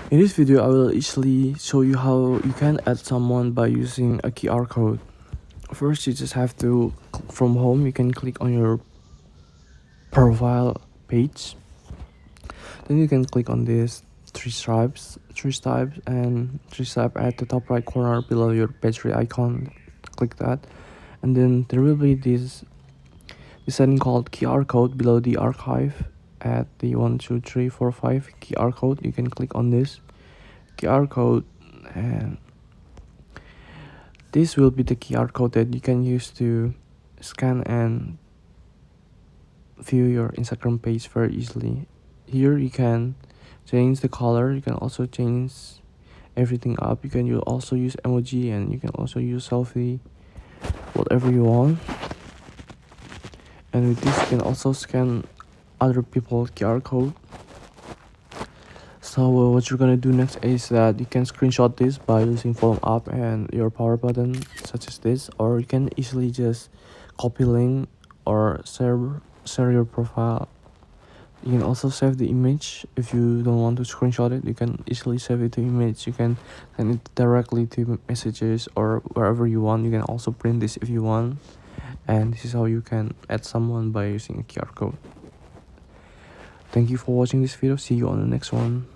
In this video, I will easily show you how you can add someone by using a QR code. First, you just have to, from home, you can click on your profile page. Then you can click on this three stripes at the top right corner below your battery icon. Click that, and then there will be this setting called QR code below the archive at the 1 2 3 4 5 QR code. You can click on this QR code, and this will be the QR code that you can use to scan and view your Instagram page very easily. Here you can change the color, you can also change everything up. You can also use emoji, and you can also use selfie, whatever you want. And with this, you can also scan other people's QR code. So what you're gonna do next is that you can screenshot this by using volume up and your power button, such as this, or you can easily just copy link or share your profile. You can also save the image. If you don't want to screenshot it, you can easily save it to image. You can send it directly to messages or wherever you want. You can also print this if you want. And this is how you can add someone by using a QR code. Thank you for watching this video. See you on the next one.